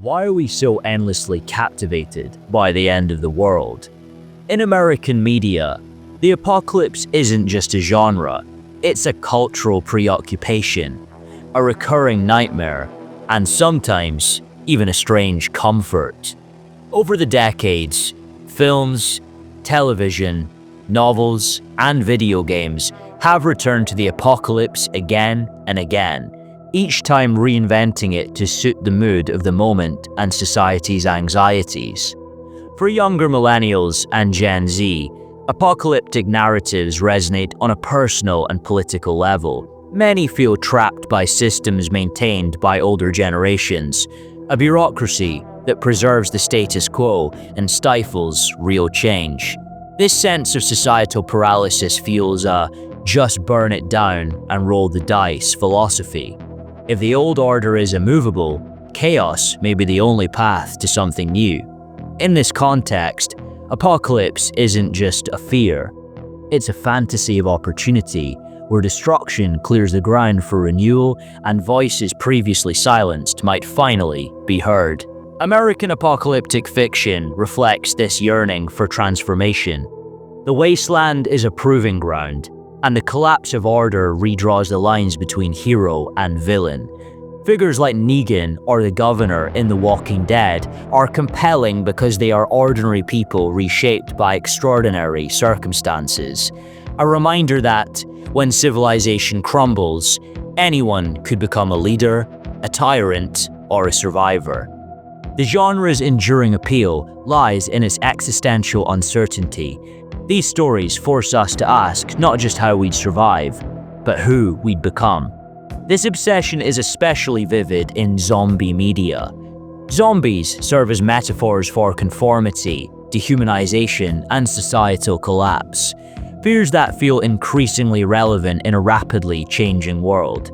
Why are we so endlessly captivated by the end of the world? In American media, the apocalypse isn't just a genre, it's a cultural preoccupation, a recurring nightmare, and sometimes even a strange comfort. Over the decades, films, television, novels, and video games have returned to the apocalypse again and again, each time reinventing it to suit the mood of the moment and society's anxieties. For younger millennials and Gen Z, apocalyptic narratives resonate on a personal and political level. Many feel trapped by systems maintained by older generations, a bureaucracy that preserves the status quo and stifles real change. This sense of societal paralysis fuels a just burn it down and roll the dice philosophy. If the old order is immovable, chaos may be the only path to something new. In this context, apocalypse isn't just a fear. It's a fantasy of opportunity where destruction clears the ground for renewal and voices previously silenced might finally be heard. American apocalyptic fiction reflects this yearning for transformation. The wasteland is a proving ground, and the collapse of order redraws the lines between hero and villain. Figures like Negan or the Governor in The Walking Dead are compelling because they are ordinary people reshaped by extraordinary circumstances. A reminder that, when civilization crumbles, anyone could become a leader, a tyrant, or a survivor. The genre's enduring appeal lies in its existential uncertainty. These stories force us to ask not just how we'd survive, but who we'd become. This obsession is especially vivid in zombie media. Zombies serve as metaphors for conformity, dehumanization, and societal collapse, fears that feel increasingly relevant in a rapidly changing world.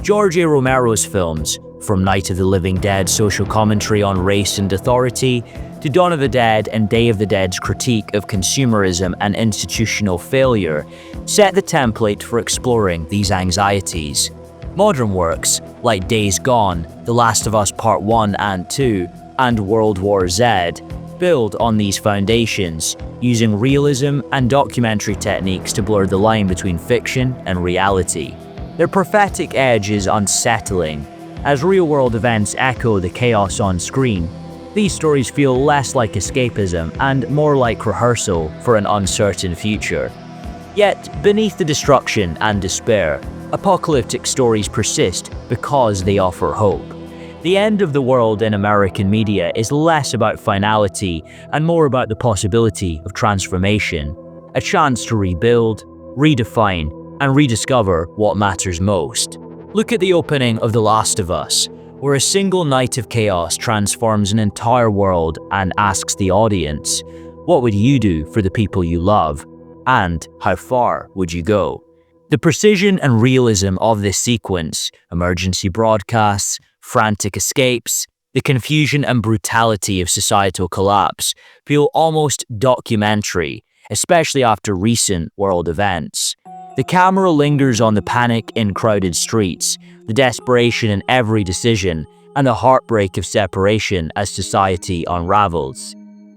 George A. Romero's films, from Night of the Living Dead social commentary on race and authority, to Dawn of the Dead and Day of the Dead's critique of consumerism and institutional failure, set the template for exploring these anxieties. Modern works, like Days Gone, The Last of Us Part 1 and 2, and World War Z, build on these foundations, using realism and documentary techniques to blur the line between fiction and reality. Their prophetic edge is unsettling. As real-world events echo the chaos on screen, these stories feel less like escapism and more like rehearsal for an uncertain future. Yet, beneath the destruction and despair, apocalyptic stories persist because they offer hope. The end of the world in American media is less about finality and more about the possibility of transformation, a chance to rebuild, redefine, and rediscover what matters most. Look at the opening of The Last of Us, where a single night of chaos transforms an entire world and asks the audience, what would you do for the people you love? And how far would you go? The precision and realism of this sequence, emergency broadcasts, frantic escapes, the confusion and brutality of societal collapse, feel almost documentary, especially after recent world events. The camera lingers on the panic in crowded streets, the desperation in every decision, and the heartbreak of separation as society unravels.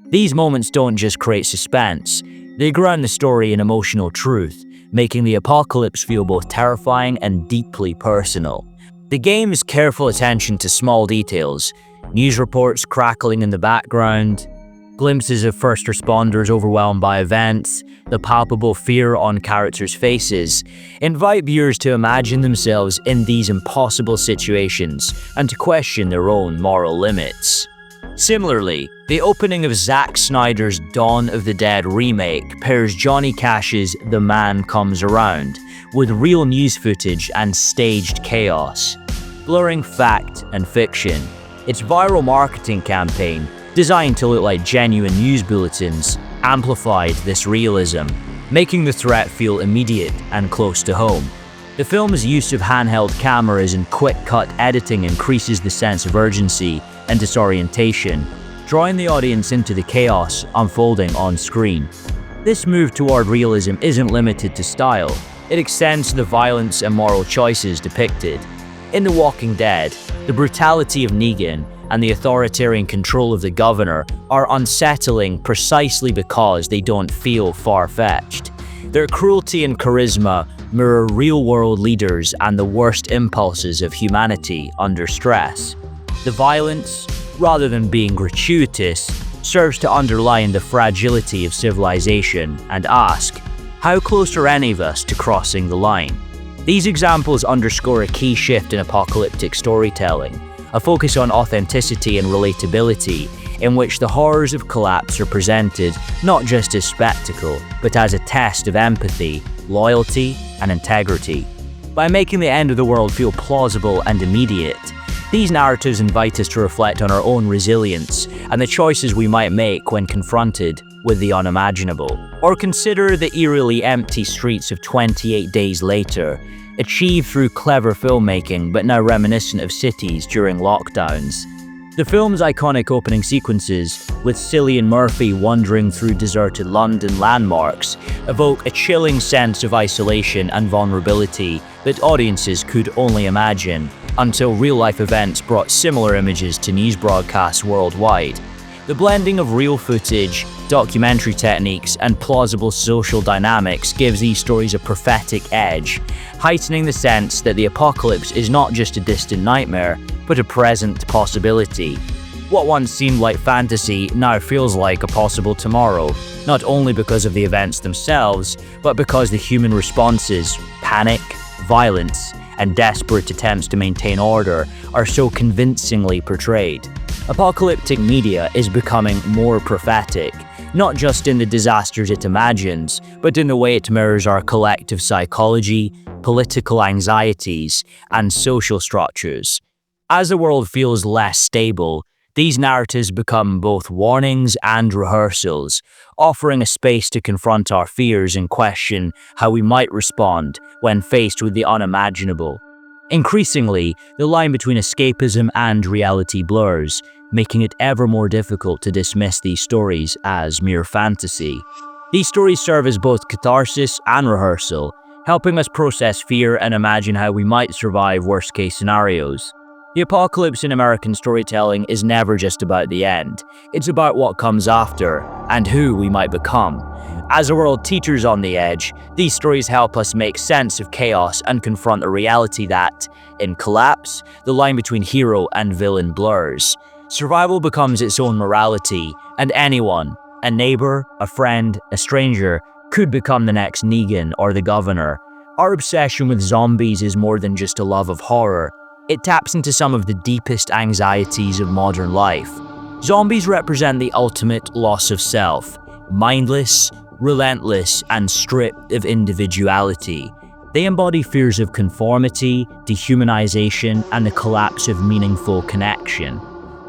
These moments don't just create suspense, they ground the story in emotional truth, making the apocalypse feel both terrifying and deeply personal. The game's careful attention to small details, news reports crackling in the background, glimpses of first responders overwhelmed by events, the palpable fear on characters' faces, invite viewers to imagine themselves in these impossible situations and to question their own moral limits. Similarly, the opening of Zack Snyder's Dawn of the Dead remake pairs Johnny Cash's The Man Comes Around with real news footage and staged chaos, blurring fact and fiction. Its viral marketing campaign, designed to look like genuine news bulletins, amplified this realism, making the threat feel immediate and close to home. The film's use of handheld cameras and quick-cut editing increases the sense of urgency and disorientation, drawing the audience into the chaos unfolding on screen. This move toward realism isn't limited to style, it extends to the violence and moral choices depicted. In The Walking Dead, The brutality of Negan and the authoritarian control of the governor are unsettling precisely because they don't feel far-fetched. Their cruelty and charisma mirror real-world leaders and the worst impulses of humanity under stress. The violence, rather than being gratuitous, serves to underline the fragility of civilization and ask, how close are any of us to crossing the line? These examples underscore a key shift in apocalyptic storytelling, a focus on authenticity and relatability, in which the horrors of collapse are presented not just as spectacle, but as a test of empathy, loyalty, and integrity. By making the end of the world feel plausible and immediate, these narratives invite us to reflect on our own resilience and the choices we might make when confronted with the unimaginable. Or consider the eerily empty streets of 28 Days Later, achieved through clever filmmaking but now reminiscent of cities during lockdowns. The film's iconic opening sequences, with Cillian Murphy wandering through deserted London landmarks, evoke a chilling sense of isolation and vulnerability that audiences could only imagine, until real-life events brought similar images to news broadcasts worldwide. The blending of real footage, documentary techniques, and plausible social dynamics gives these stories a prophetic edge, heightening the sense that the apocalypse is not just a distant nightmare, but a present possibility. What once seemed like fantasy now feels like a possible tomorrow, not only because of the events themselves, but because the human responses, panic, violence, and desperate attempts to maintain order are so convincingly portrayed. Apocalyptic media is becoming more prophetic, not just in the disasters it imagines, but in the way it mirrors our collective psychology, political anxieties, and social structures. As the world feels less stable, these narratives become both warnings and rehearsals, offering a space to confront our fears and question how we might respond when faced with the unimaginable. Increasingly, the line between escapism and reality blurs, making it ever more difficult to dismiss these stories as mere fantasy. These stories serve as both catharsis and rehearsal, helping us process fear and imagine how we might survive worst-case scenarios. The apocalypse in American storytelling is never just about the end. It's about what comes after and who we might become. As the world teeters on the edge, these stories help us make sense of chaos and confront a reality that, in collapse, the line between hero and villain blurs. Survival becomes its own morality, and anyone, a neighbor, a friend, a stranger, could become the next Negan or the governor. Our obsession with zombies is more than just a love of horror. It taps into some of the deepest anxieties of modern life. Zombies represent the ultimate loss of self, mindless, relentless, and stripped of individuality. They embody fears of conformity, dehumanization, and the collapse of meaningful connection.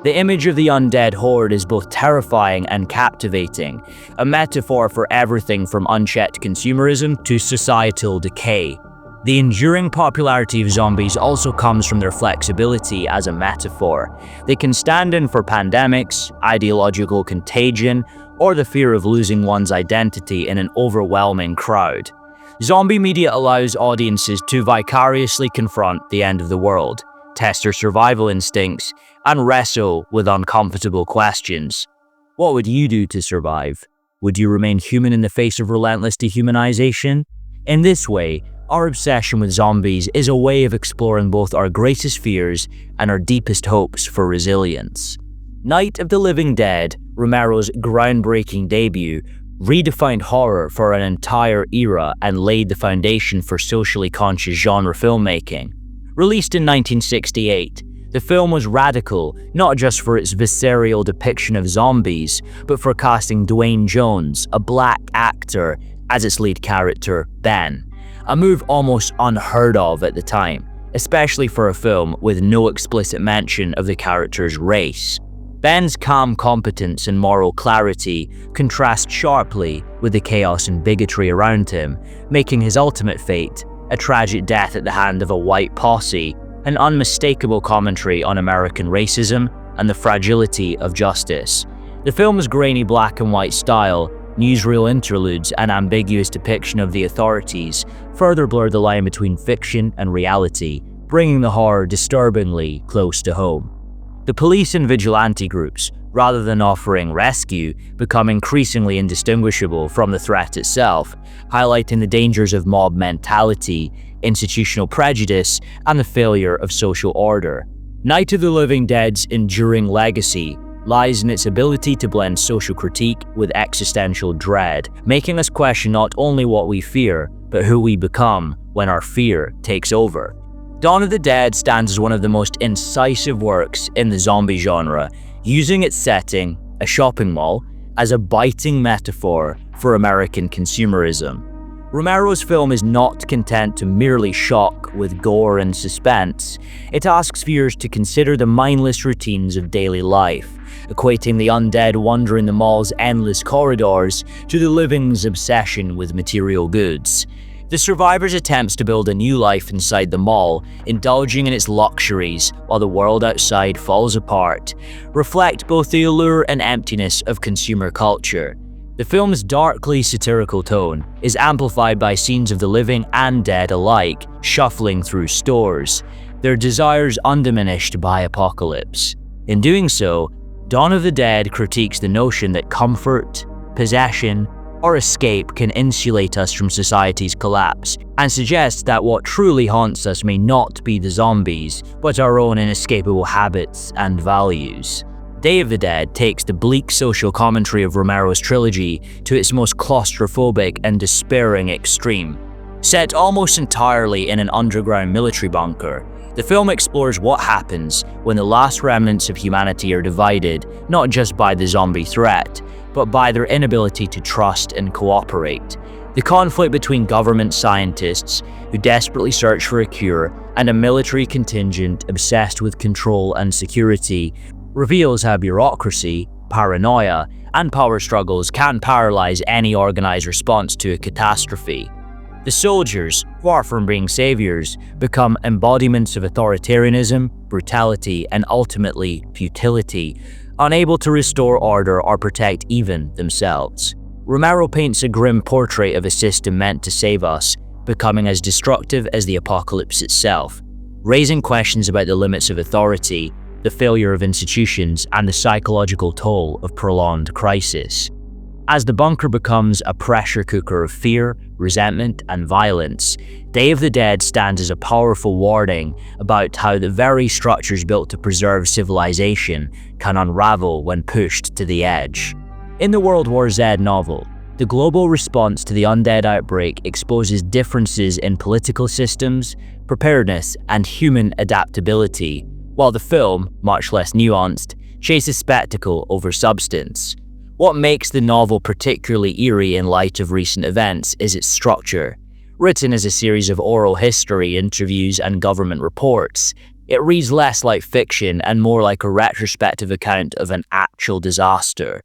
The image of the undead horde is both terrifying and captivating, a metaphor for everything from unchecked consumerism to societal decay. The enduring popularity of zombies also comes from their flexibility as a metaphor. They can stand in for pandemics, ideological contagion, or the fear of losing one's identity in an overwhelming crowd. Zombie media allows audiences to vicariously confront the end of the world, test their survival instincts, and wrestle with uncomfortable questions. What would you do to survive? Would you remain human in the face of relentless dehumanization? In this way, our obsession with zombies is a way of exploring both our greatest fears and our deepest hopes for resilience. Night of the Living Dead, Romero's groundbreaking debut, redefined horror for an entire era and laid the foundation for socially conscious genre filmmaking. Released in 1968, the film was radical not just for its visceral depiction of zombies, but for casting Dwayne Jones, a black actor, as its lead character, Ben. A move almost unheard of at the time, especially for a film with no explicit mention of the character's race. Ben's calm competence and moral clarity contrast sharply with the chaos and bigotry around him, making his ultimate fate, a tragic death at the hand of a white posse, an unmistakable commentary on American racism and the fragility of justice. The film's grainy black and white style, newsreel interludes, and ambiguous depiction of the authorities further blur the line between fiction and reality, bringing the horror disturbingly close to home. The police and vigilante groups, rather than offering rescue, become increasingly indistinguishable from the threat itself, highlighting the dangers of mob mentality, institutional prejudice, and the failure of social order. Night of the Living Dead's enduring legacy lies in its ability to blend social critique with existential dread, making us question not only what we fear, but who we become when our fear takes over. Dawn of the Dead stands as one of the most incisive works in the zombie genre, using its setting, a shopping mall, as a biting metaphor for American consumerism. Romero's film is not content to merely shock with gore and suspense. It asks viewers to consider the mindless routines of daily life, equating the undead wandering the mall's endless corridors to the living's obsession with material goods. The survivors' attempts to build a new life inside the mall, indulging in its luxuries while the world outside falls apart, reflect both the allure and emptiness of consumer culture. The film's darkly satirical tone is amplified by scenes of the living and dead alike shuffling through stores, their desires undiminished by apocalypse. In doing so, Dawn of the Dead critiques the notion that comfort, possession, or escape can insulate us from society's collapse, and suggests that what truly haunts us may not be the zombies, but our own inescapable habits and values. Day of the Dead takes the bleak social commentary of Romero's trilogy to its most claustrophobic and despairing extreme. Set almost entirely in an underground military bunker, the film explores what happens when the last remnants of humanity are divided not just by the zombie threat, but by their inability to trust and cooperate. The conflict between government scientists, who desperately search for a cure, and a military contingent obsessed with control and security reveals how bureaucracy, paranoia, and power struggles can paralyze any organized response to a catastrophe. The soldiers, far from being saviors, become embodiments of authoritarianism, brutality, and ultimately futility, unable to restore order or protect even themselves. Romero paints a grim portrait of a system meant to save us, becoming as destructive as the apocalypse itself, raising questions about the limits of authority, the failure of institutions, and the psychological toll of prolonged crisis. As the bunker becomes a pressure cooker of fear, resentment, and violence, Day of the Dead stands as a powerful warning about how the very structures built to preserve civilization can unravel when pushed to the edge. In the World War Z novel, the global response to the undead outbreak exposes differences in political systems, preparedness, and human adaptability, while the film, much less nuanced, chases spectacle over substance. What makes the novel particularly eerie in light of recent events is its structure. Written as a series of oral history, interviews, and government reports, it reads less like fiction and more like a retrospective account of an actual disaster.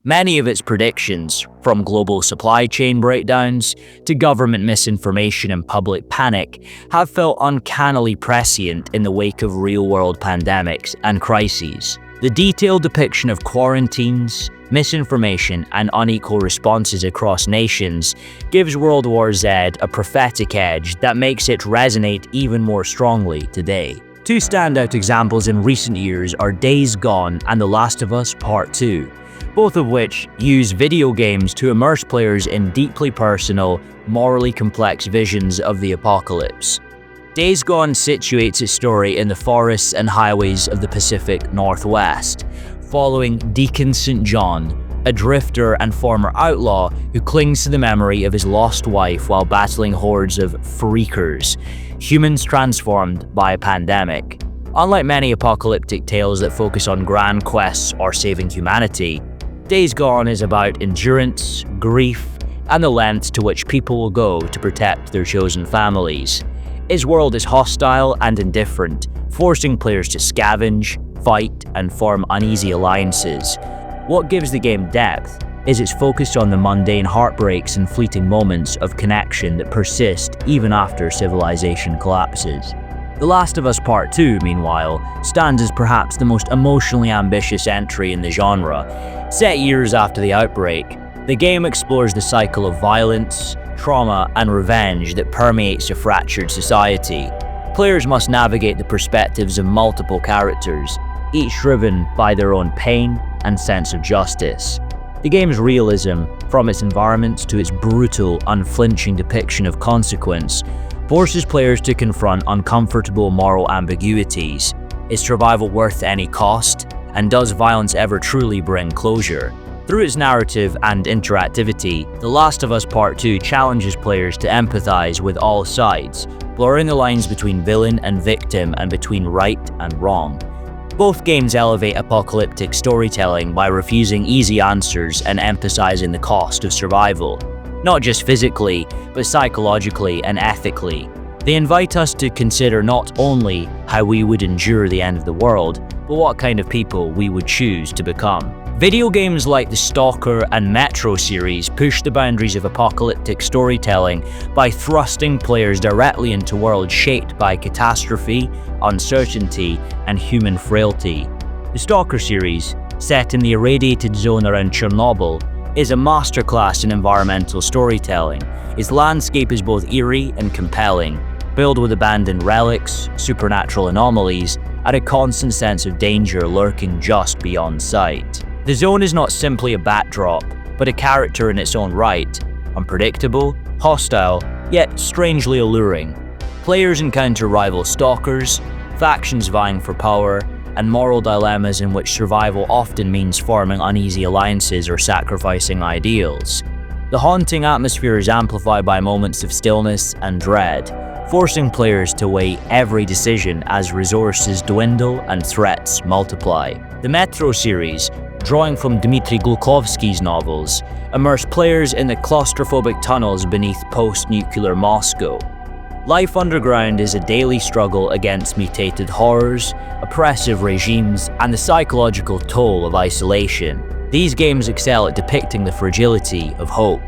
Many of its predictions, from global supply chain breakdowns to government misinformation and public panic, have felt uncannily prescient in the wake of real-world pandemics and crises. The detailed depiction of quarantines, misinformation, and unequal responses across nations gives World War Z a prophetic edge that makes it resonate even more strongly today. Two standout examples in recent years are Days Gone and The Last of Us Part 2, both of which use video games to immerse players in deeply personal, morally complex visions of the apocalypse. Days Gone situates its story in the forests and highways of the Pacific Northwest, following Deacon St. John, a drifter and former outlaw who clings to the memory of his lost wife while battling hordes of freakers, humans transformed by a pandemic. Unlike many apocalyptic tales that focus on grand quests or saving humanity, Days Gone is about endurance, grief, and the lengths to which people will go to protect their chosen families. His world is hostile and indifferent, forcing players to scavenge, fight, and form uneasy alliances. What gives the game depth is its focus on the mundane heartbreaks and fleeting moments of connection that persist even after civilization collapses. The Last of Us Part 2, meanwhile, stands as perhaps the most emotionally ambitious entry in the genre. Set years after the outbreak, the game explores the cycle of violence, trauma, and revenge that permeates a fractured society. Players must navigate the perspectives of multiple characters, each driven by their own pain and sense of justice. The game's realism, from its environments to its brutal, unflinching depiction of consequence, forces players to confront uncomfortable moral ambiguities. Is survival worth any cost? And does violence ever truly bring closure? Through its narrative and interactivity, The Last of Us Part 2 challenges players to empathize with all sides, blurring the lines between villain and victim and between right and wrong. Both games elevate apocalyptic storytelling by refusing easy answers and emphasizing the cost of survival, not just physically, but psychologically and ethically. They invite us to consider not only how we would endure the end of the world, but what kind of people we would choose to become. Video games like the Stalker and Metro series push the boundaries of apocalyptic storytelling by thrusting players directly into worlds shaped by catastrophe, uncertainty, and human frailty. The Stalker series, set in the irradiated zone around Chernobyl, is a masterclass in environmental storytelling. Its landscape is both eerie and compelling, filled with abandoned relics, supernatural anomalies, and a constant sense of danger lurking just beyond sight. The zone is not simply a backdrop, but a character in its own right, unpredictable, hostile, yet strangely alluring. Players encounter rival stalkers, factions vying for power, and moral dilemmas in which survival often means forming uneasy alliances or sacrificing ideals. The haunting atmosphere is amplified by moments of stillness and dread, forcing players to weigh every decision as resources dwindle and threats multiply. The Metro series, drawing from Dmitry Glukhovsky's novels, immerse players in the claustrophobic tunnels beneath post-nuclear Moscow. Life underground is a daily struggle against mutated horrors, oppressive regimes, and the psychological toll of isolation. These games excel at depicting the fragility of hope.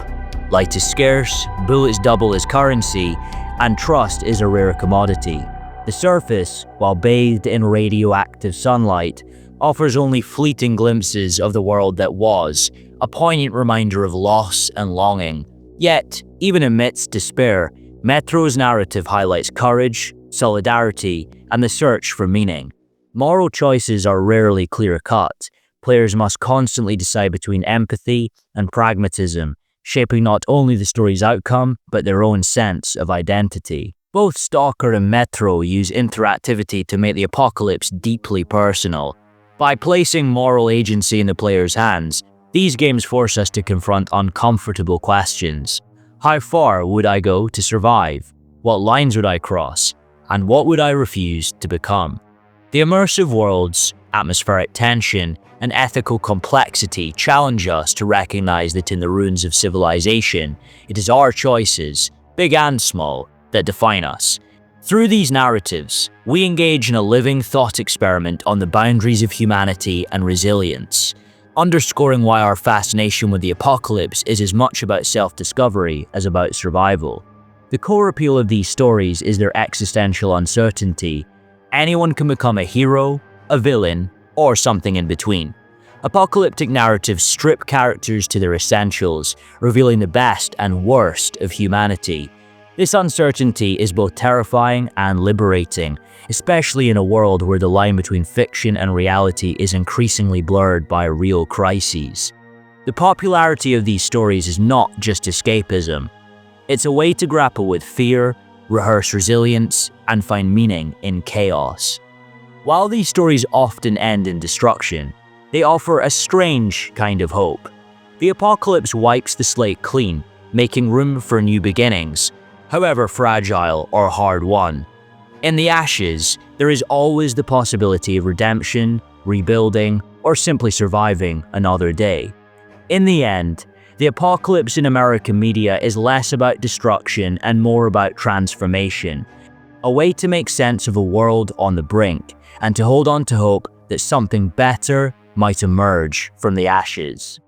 Light is scarce, bullets double as currency, and trust is a rare commodity. The surface, while bathed in radioactive sunlight, offers only fleeting glimpses of the world that was, a poignant reminder of loss and longing. Yet, even amidst despair, Metro's narrative highlights courage, solidarity, and the search for meaning. Moral choices are rarely clear-cut. Players must constantly decide between empathy and pragmatism, shaping not only the story's outcome, but their own sense of identity. Both Stalker and Metro use interactivity to make the apocalypse deeply personal. By placing moral agency in the player's hands, these games force us to confront uncomfortable questions. How far would I go to survive? What lines would I cross? And what would I refuse to become? The immersive worlds, atmospheric tension, and ethical complexity challenge us to recognize that in the ruins of civilization, it is our choices, big and small, that define us. Through these narratives, we engage in a living thought experiment on the boundaries of humanity and resilience, underscoring why our fascination with the apocalypse is as much about self-discovery as about survival. The core appeal of these stories is their existential uncertainty. Anyone can become a hero, a villain, or something in between. Apocalyptic narratives strip characters to their essentials, revealing the best and worst of humanity. This uncertainty is both terrifying and liberating, especially in a world where the line between fiction and reality is increasingly blurred by real crises. The popularity of these stories is not just escapism. It's a way to grapple with fear, rehearse resilience, and find meaning in chaos. While these stories often end in destruction, they offer a strange kind of hope. The apocalypse wipes the slate clean, making room for new beginnings, however fragile or hard-won. In the ashes, there is always the possibility of redemption, rebuilding, or simply surviving another day. In the end, the apocalypse in American media is less about destruction and more about transformation, a way to make sense of a world on the brink and to hold on to hope that something better might emerge from the ashes.